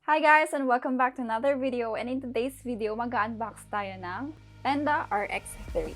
Hi guys and welcome back to another video, and in today's video mag-unbox tayo ng TENDA RX3.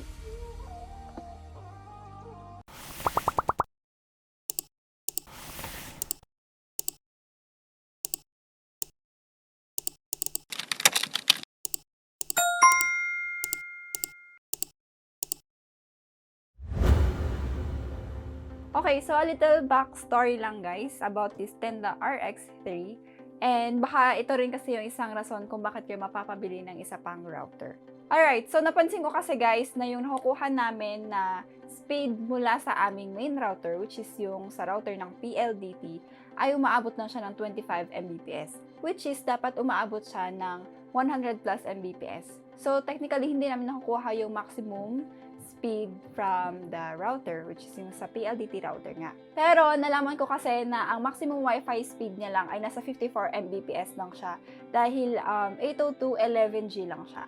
Okay, so a little backstory lang guys about this TENDA RX3. And baka ito rin kasi yung isang rason kung bakit kayo mapapabili ng isa pang router. Alright, so napansin ko kasi guys na yung nakukuha namin na speed mula sa aming main router, which is yung sa router ng PLDT, ay umaabot na siya ng 25 Mbps, which is dapat umaabot siya ng 100 plus Mbps. So technically, hindi namin nakukuha yung maximum speed from the router, which is yung sa PLDT router nga. Pero nalaman ko kasi na ang maximum Wi-Fi speed niya lang ay nasa 54 Mbps lang siya dahil 802.11g lang siya.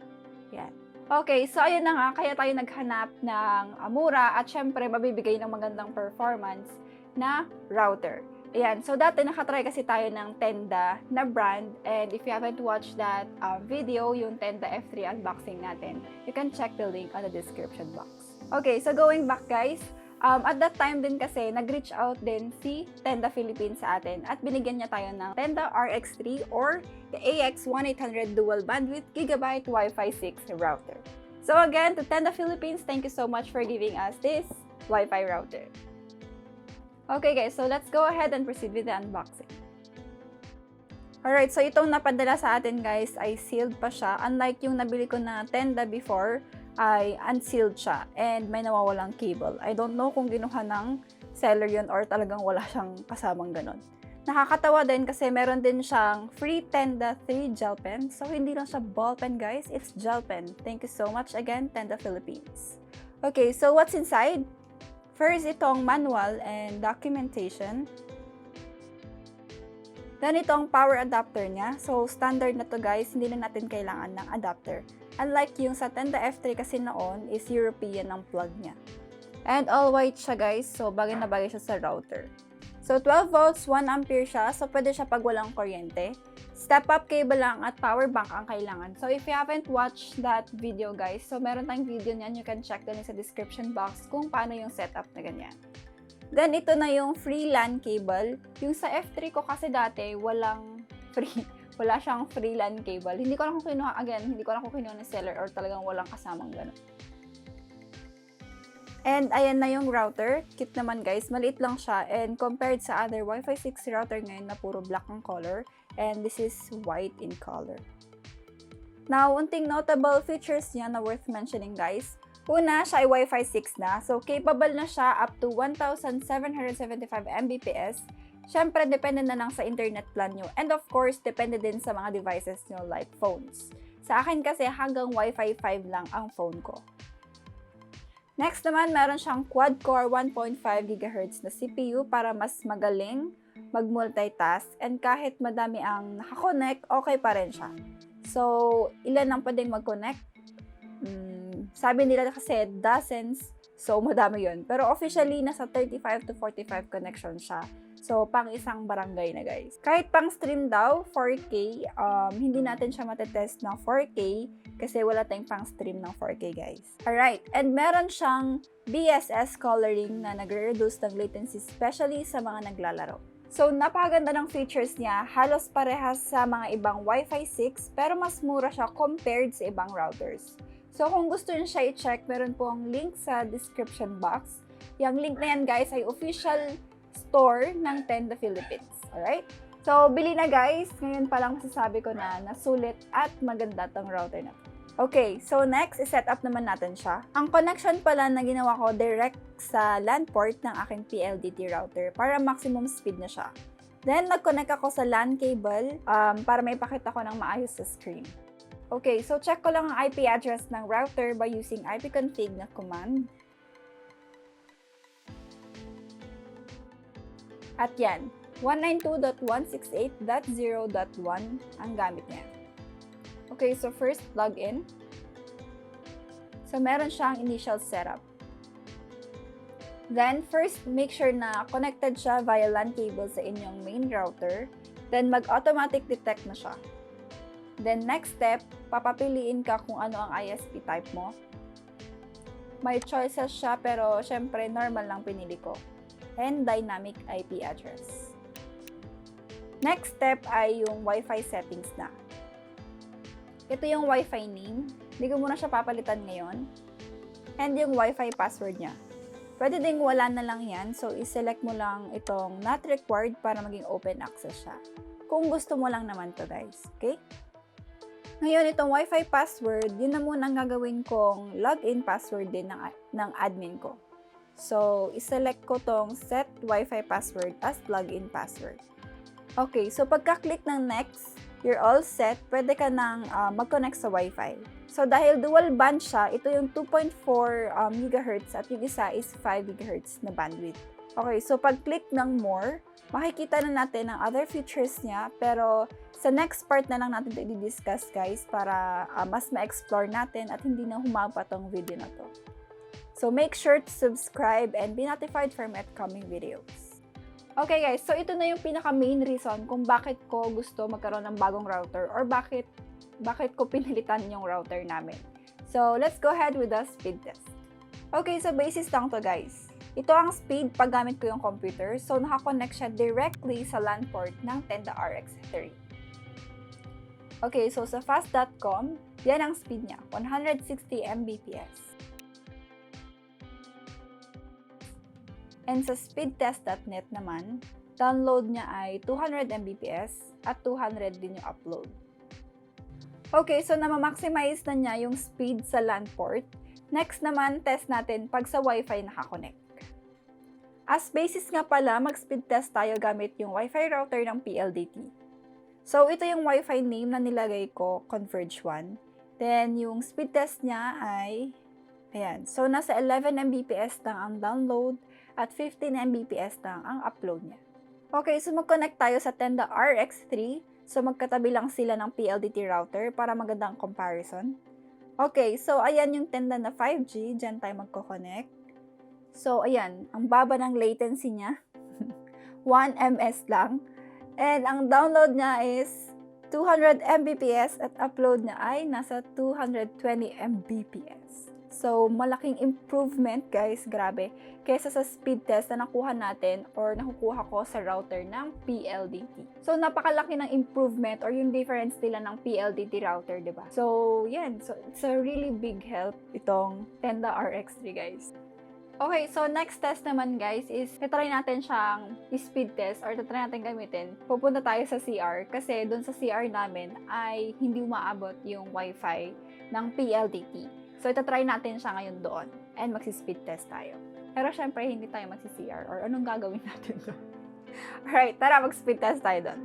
Yan. Okay, so ayun na nga, kaya tayo naghanap ng mura at syempre mabibigay ng magandang performance na router. Ayan, so dati nakatry kasi tayo ng TENDA na brand, and if you haven't watched that video, yung TENDA F3 unboxing natin, you can check the link on the description box. Okay, so going back guys, at that time din kasi nag-reach out din si TENDA Philippines sa atin at binigyan niya tayo ng TENDA RX3 or the AX1800 Dual Bandwidth Gigabyte Wi-Fi 6 router. So again, to TENDA Philippines, thank you so much for giving us this Wi-Fi router. Okay guys, so let's go ahead and proceed with the unboxing. Alright, so itong napadala sa atin guys ay sealed pa siya. Unlike yung nabili ko na TENDA before, ay unsealed siya and may nawawalang cable. I don't know kung ginuha ng seller yun or talagang wala siyang kasamang ganun. Nakakatawa din kasi meron din siyang free TENDA 3 gel pen. So hindi lang siya ball pen guys, it's gel pen. Thank you so much again, TENDA Philippines. Okay, so what's inside? First, itong manual and documentation. Then, itong power adapter niya. So, standard na to guys, hindi na natin kailangan ng adapter. Unlike yung sa TENDA F3 kasi noon, is European ang plug niya. And all white siya guys, so bagay na bagay siya sa router. So, 12 volts, 1 ampere siya, so pwede siya pag walang kuryente. Step-up cable lang at power bank ang kailangan. So, if you haven't watched that video guys, so meron tayong video niyan, you can check din sa description box kung paano yung setup na ganyan. Then, ito na yung free LAN cable. Yung sa F3 ko kasi dati, wala siyang free LAN cable. Hindi ko lang kung kinuha, hindi ko lang kung kinuha ng seller or talagang walang kasamang gano'n. And ayan na yung router. Cute naman guys. Maliit lang siya. And compared sa other Wi-Fi 6 router ngayon na puro black ang color. And this is white in color. Now, unting notable features niya na worth mentioning guys. Una, siya ay Wi-Fi 6 na. So, capable na siya up to 1,775 Mbps. Siyempre, depende na lang sa internet plan nyo. And of course, depende din sa mga devices nyo like phones. Sa akin kasi hanggang Wi-Fi 5 lang ang phone ko. Next naman, meron siyang quad-core 1.5 GHz na CPU para mas magaling mag-multitask, and kahit madami ang nakakonect, okay pa rin siya. So, ilan ang pwedeng mag-connect? Sabi nila kasi dozens, so madami yun. Pero officially, nasa 35 to 45 connection siya. So, pang isang barangay na guys. Kahit pang stream daw, 4K, hindi natin siya matetest ng 4K kasi wala tayong pang stream ng 4K guys. Alright, and meron siyang BSS coloring na nagre-reduce ng latency, especially sa mga naglalaro. So, napakaganda ng features niya. Halos parehas sa mga ibang Wi-Fi 6, pero mas mura siya compared sa ibang routers. So, kung gusto niyo siya i-check, meron po ang link sa description box. Yung link na yan guys ay official store ng TENDA Philippines. Alright? So, bili na guys. Ngayon pa lang masasabi ko na nasulit at maganda tong router na. Okay, so next, i-set up naman natin siya. Ang connection pala na ginawa ko direct sa LAN port ng aking PLDT router para maximum speed na siya. Then, nag-connect ako sa LAN cable para may pakita ko ng maayos sa screen. Okay, so check ko lang ang IP address ng router by using ipconfig na command. At yan, 192.168.0.1 ang gamit niya. Okay, so first, plug in. So, meron siyang initial setup. Then, first, make sure na connected siya via LAN cable sa inyong main router. Then, mag-automatic detect na siya. Then, next step, papapiliin ka kung ano ang ISP type mo. May choices siya, pero syempre, normal lang pinili ko. And dynamic IP address. Next step ay yung Wi-Fi settings na. Ito yung Wi-Fi name. Hindi ko muna siya papalitan ngayon. And yung Wi-Fi password niya. Pwede ding wala na lang yan. So, iselect mo lang itong not required para maging open access siya. Kung gusto mo lang naman to guys. Okay? Ngayon, itong Wi-Fi password, yun na muna ang gagawin kong login password din ng admin ko. So, iselect ko tong set Wi-Fi password as login password. Okay, so pagka-click ng next, you're all set. Pwede ka nang mag-connect sa Wi-Fi. So, dahil dual band siya, ito yung 2.4 GHz at yung isa is 5 GHz na bandwidth. Okay, so pag-click ng more, makikita na natin ang other features niya, pero sa next part na lang natin ito i-discuss guys para mas ma-explore natin at hindi na humaba tong video na to. So make sure to subscribe and be notified for my upcoming videos. Okay guys, so ito na yung pinaka main reason kung bakit ko gusto magkaroon ng bagong router or bakit ko pinilitan yung router namin. So let's go ahead with the speed test. Okay, so basis lang to guys. Ito ang speed pag gamit ko yung computer. So, nakakonect siya directly sa LAN port ng TENDA RX3. Okay, so sa fast.com, yan ang speed niya, 160 Mbps. And sa speedtest.net naman, download niya ay 200 Mbps at 200 din yung upload. Okay, so na-maximize na niya yung speed sa LAN port. Next naman, test natin pag sa Wi-Fi nakakonect. As basis nga pala, mag-speed test tayo gamit yung Wi-Fi router ng PLDT. So, ito yung Wi-Fi name na nilagay ko, Converge 1. Then, yung speed test niya ay, ayan. So, nasa 11 Mbps lang ang download at 15 Mbps lang ang upload niya. Okay, so mag-connect tayo sa TENDA RX3. So, magkatabi lang sila ng PLDT router para magandang comparison. Okay, so ayan yung TENDA na 5G. Diyan tayo magko-connect. So, ayan, ang baba ng latency niya, 1 ms lang. And ang download niya is 200 Mbps at upload niya ay nasa 220 Mbps. So, malaking improvement guys, grabe, kaysa sa speed test na nakuha natin or nakukuha ko sa router ng PLDT. So, napakalaki ng improvement or yung difference nila ng PLDT router, diba? So, yan. So, it's a really big help itong TENDA RX3 guys. Okay, so next test naman guys is tatry natin siyang speed test or tatry natin gamitin. Pupunta tayo sa CR kasi doon sa CR namin ay hindi umaabot yung Wi-Fi ng PLDT. So itatry natin siya ngayon doon and magsi-speed test tayo. Pero syempre hindi tayo magsi-CR or anong gagawin natin doon? Alright, tara mag-speed test tayo doon.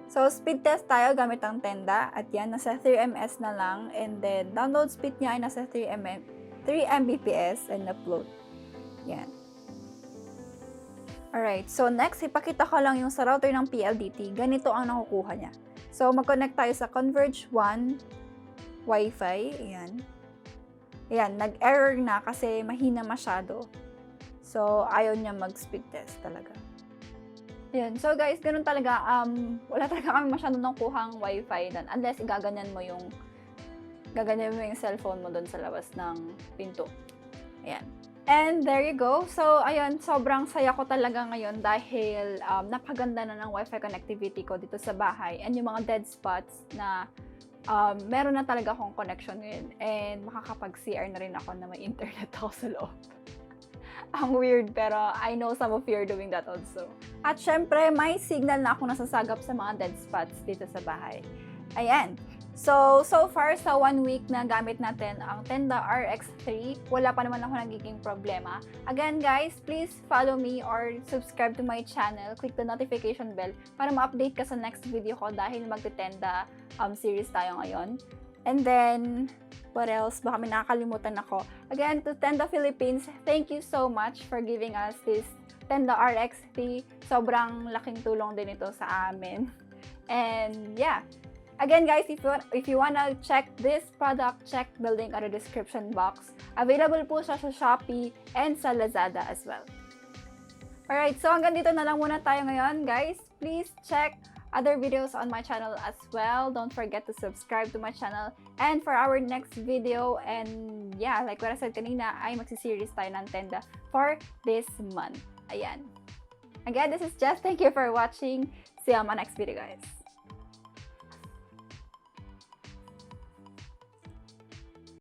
So speed test tayo gamit ang TENDA at yan nasa 3 ms na lang and then download speed niya ay nasa 3 Mbps and upload. Yan. Alright, so next, ipakita ko lang yung sa router ng PLDT. Ganito ang nakukuha niya. So, mag-connect tayo sa Converge 1 Wi-Fi. Ayan. Ayan, nag-error na kasi mahina masyado. So, ayaw niya mag-speed test talaga. Ayan, so guys, ganun talaga. Wala talaga kami masyado nakukuhang Wi-Fi doon. Unless gaganyan mo yung cellphone mo doon sa labas ng pinto. Ayan. And there you go. So, ayun, sobrang saya ko talaga ngayon dahil napaganda na ng Wi-Fi connectivity ko dito sa bahay. And yung mga dead spots na meron na talaga akong connection ngayon. And makakapag-CR na rin ako na may internet ako sa loob. Ang weird, pero I know some of you are doing that also. At syempre, may signal na ako nasasagap sa mga dead spots dito sa bahay. Ayan. So far, sa 1 week na gamit natin ang TENDA RX3, wala pa naman ako nagiging problema. Again guys, please follow me or subscribe to my channel. Click the notification bell para ma-update ka sa next video ko dahil magte-TENDA series tayo ngayon. And then, what else? Baka may nakakalimutan ako. Again, to TENDA Philippines, thank you so much for giving us this TENDA RX3. Sobrang laking tulong din ito sa amin. And yeah. Again guys, if you wanna check this product, check the link on the description box. Available po siya sa Shopee and sa Lazada as well. Alright, so hanggang dito na lang muna tayo ngayon guys. Please check other videos on my channel as well. Don't forget to subscribe to my channel. And for our next video, and yeah, like what I said kanina, ay magsiseries tayo ng Tenda for this month. Ayan. Again, this is Jess. Thank you for watching. See you on my next video, guys.